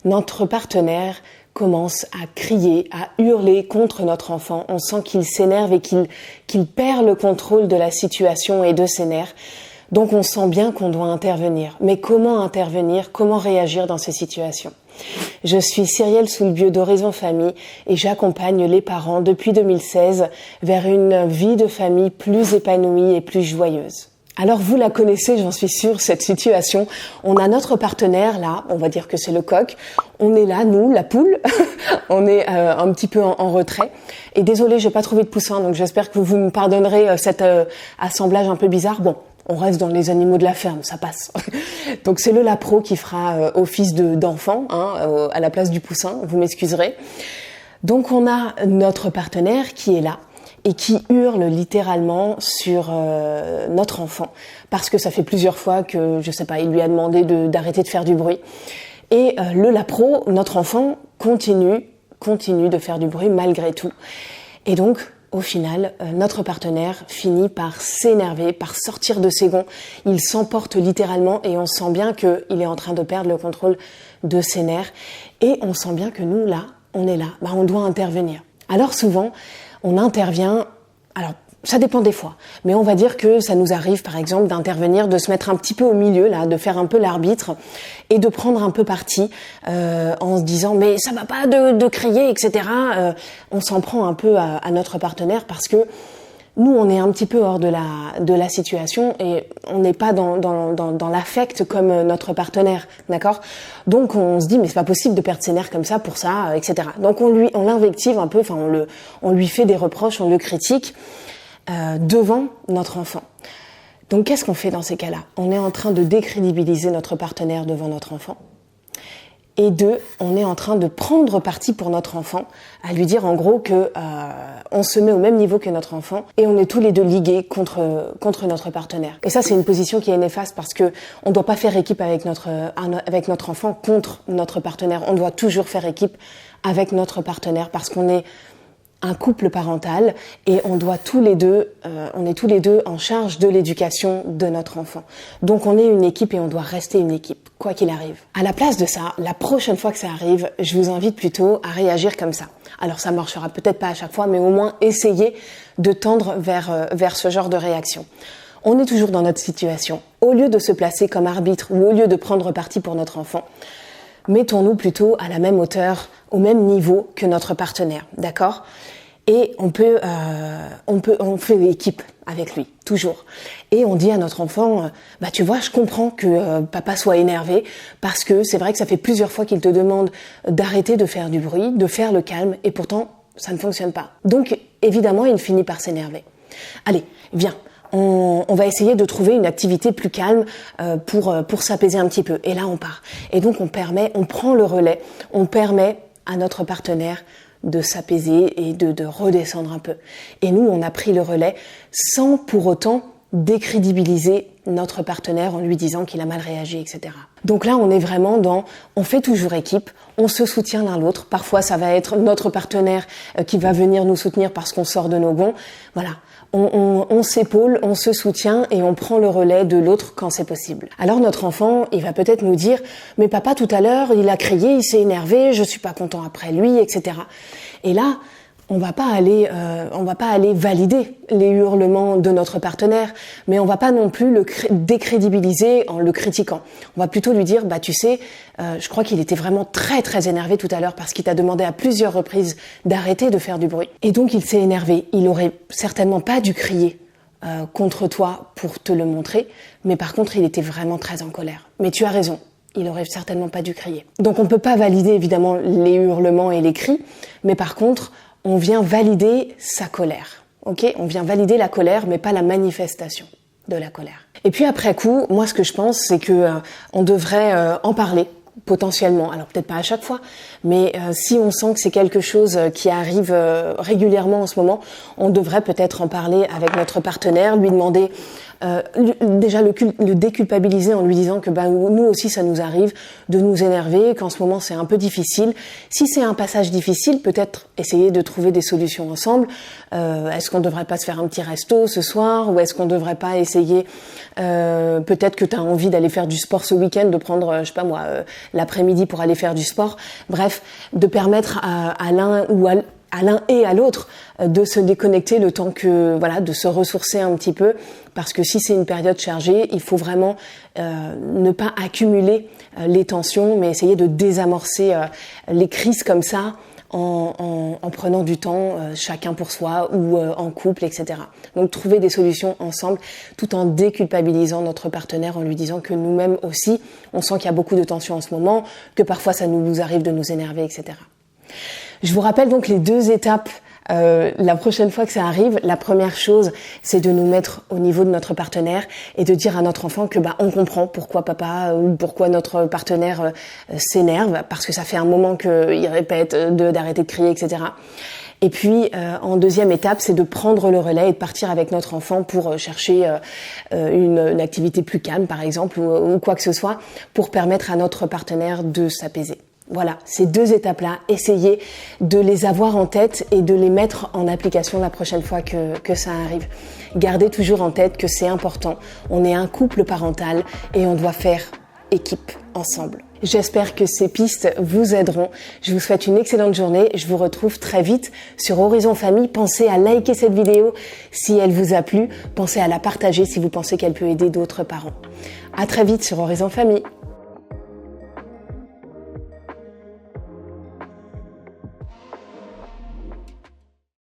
notre partenaire commence à crier, à hurler contre notre enfant. On sent qu'il s'énerve et qu'il perd le contrôle de la situation et de ses nerfs. Donc on sent bien qu'on doit intervenir. Mais comment intervenir? Comment réagir dans ces situations? Je suis Cyrielle Soulbieux d'Horizon Famille et j'accompagne les parents depuis 2016 vers une vie de famille plus épanouie et plus joyeuse. Alors vous la connaissez, j'en suis sûre, cette situation. On a notre partenaire là, on va dire que c'est le coq. On est là, nous, la poule. On est un petit peu en retrait. Et désolée, j'ai pas trouvé de poussin, donc j'espère que vous me pardonnerez cet assemblage un peu bizarre. Bon, on reste dans les animaux de la ferme, ça passe. Donc c'est le lapro qui fera office d'enfant à la place du poussin, vous m'excuserez. Donc on a notre partenaire qui est là et qui hurle littéralement sur notre enfant parce que ça fait plusieurs fois que, je sais pas, il lui a demandé d'arrêter de faire du bruit. Et le lapro, notre enfant, continue de faire du bruit malgré tout. Et donc, au final, notre partenaire finit par s'énerver, par sortir de ses gonds. Il s'emporte littéralement et on sent bien qu'il est en train de perdre le contrôle de ses nerfs. Et on sent bien que nous, là, on est là. On doit intervenir. Alors souvent, on intervient, alors ça dépend des fois, mais on va dire que ça nous arrive par exemple d'intervenir, de se mettre un petit peu au milieu là, de faire un peu l'arbitre et de prendre un peu parti en se disant mais ça va pas de crier, etc. On s'en prend un peu à notre partenaire parce que nous on est un petit peu hors de la situation et on n'est pas dans l'affect comme notre partenaire, d'accord? Donc on se dit mais c'est pas possible de perdre ses nerfs comme ça pour ça, etc. Donc on l'invective un peu, enfin on lui fait des reproches, on le critique devant notre enfant. Donc qu'est-ce qu'on fait dans ces cas-là? On est en train de décrédibiliser notre partenaire devant notre enfant. Et deux, on est en train de prendre parti pour notre enfant, à lui dire en gros que on se met au même niveau que notre enfant et on est tous les deux ligués contre notre partenaire. Et ça, c'est une position qui est néfaste parce que on doit pas faire équipe avec notre enfant contre notre partenaire. On doit toujours faire équipe avec notre partenaire parce qu'on est un couple parental et on est tous les deux en charge de l'éducation de notre enfant. Donc on est une équipe et on doit rester une équipe, quoi qu'il arrive. À la place de ça, la prochaine fois que ça arrive, je vous invite plutôt à réagir comme ça. Alors ça marchera peut-être pas à chaque fois, mais au moins essayez de tendre vers ce genre de réaction. On est toujours dans notre situation. Au lieu de se placer comme arbitre ou au lieu de prendre parti pour notre enfant, mettons-nous plutôt à la même hauteur, au même niveau que notre partenaire, d'accord? Et on fait équipe avec lui, toujours. Et on dit à notre enfant, tu vois, je comprends que papa soit énervé, parce que c'est vrai que ça fait plusieurs fois qu'il te demande d'arrêter de faire du bruit, de faire le calme, et pourtant, ça ne fonctionne pas. Donc, évidemment, il finit par s'énerver. Allez, viens. On va essayer de trouver une activité plus calme pour s'apaiser un petit peu. Et là, on part. Et donc, on prend le relais, on permet à notre partenaire de s'apaiser et de redescendre un peu. Et nous, on a pris le relais sans pour autant décrédibiliser notre partenaire en lui disant qu'il a mal réagi, etc. Donc là, on est vraiment on fait toujours équipe, on se soutient l'un l'autre. Parfois, ça va être notre partenaire qui va venir nous soutenir parce qu'on sort de nos gonds. Voilà. On s'épaule, on se soutient et on prend le relais de l'autre quand c'est possible. Alors notre enfant, il va peut-être nous dire « Mais papa, tout à l'heure, il a crié, il s'est énervé, je suis pas content après lui, etc. » Et là, on va pas aller valider les hurlements de notre partenaire, mais on va pas non plus le décrédibiliser en le critiquant. On va plutôt lui dire tu sais, je crois qu'il était vraiment très très énervé tout à l'heure parce qu'il t'a demandé à plusieurs reprises d'arrêter de faire du bruit. Et donc il s'est énervé. Il aurait certainement pas dû crier contre toi pour te le montrer, mais par contre il était vraiment très en colère. Mais tu as raison. Il aurait certainement pas dû crier. Donc on peut pas valider évidemment les hurlements et les cris, mais par contre on vient valider sa colère, ok? On vient valider la colère, mais pas la manifestation de la colère. Et puis après coup, moi ce que je pense, c'est que on devrait en parler potentiellement. Alors peut-être pas à chaque fois, mais si on sent que c'est quelque chose qui arrive régulièrement en ce moment, on devrait peut-être en parler avec notre partenaire, lui demander déjà le déculpabiliser en lui disant que nous aussi ça nous arrive de nous énerver, qu'en ce moment c'est un peu difficile. Si c'est un passage difficile, peut-être essayer de trouver des solutions ensemble. Est-ce qu'on devrait pas se faire un petit resto ce soir, ou est-ce qu'on devrait pas essayer, peut-être que tu as envie d'aller faire du sport ce week-end, de prendre, je sais pas moi, l'après-midi pour aller faire du sport. Bref, de permettre à l'un ou à l'un et à l'autre de se déconnecter le temps que, voilà, de se ressourcer un petit peu, parce que si c'est une période chargée, il faut vraiment ne pas accumuler les tensions, mais essayer de désamorcer les crises comme ça en prenant du temps, chacun pour soi ou en couple, etc. Donc trouver des solutions ensemble tout en déculpabilisant notre partenaire, en lui disant que nous-mêmes aussi, on sent qu'il y a beaucoup de tensions en ce moment, que parfois ça nous arrive de nous énerver, etc. Je vous rappelle donc les 2 étapes la prochaine fois que ça arrive. La première chose, c'est de nous mettre au niveau de notre partenaire et de dire à notre enfant que on comprend pourquoi papa ou pourquoi notre partenaire s'énerve, parce que ça fait un moment qu'il répète d'arrêter de crier, etc. Et puis, en deuxième étape, c'est de prendre le relais et de partir avec notre enfant pour chercher une activité plus calme, par exemple, ou quoi que ce soit, pour permettre à notre partenaire de s'apaiser. Voilà, ces 2 étapes-là, essayez de les avoir en tête et de les mettre en application la prochaine fois que ça arrive. Gardez toujours en tête que c'est important. On est un couple parental et on doit faire équipe ensemble. J'espère que ces pistes vous aideront. Je vous souhaite une excellente journée. Je vous retrouve très vite sur Horizon Famille. Pensez à liker cette vidéo si elle vous a plu. Pensez à la partager si vous pensez qu'elle peut aider d'autres parents. À très vite sur Horizon Famille.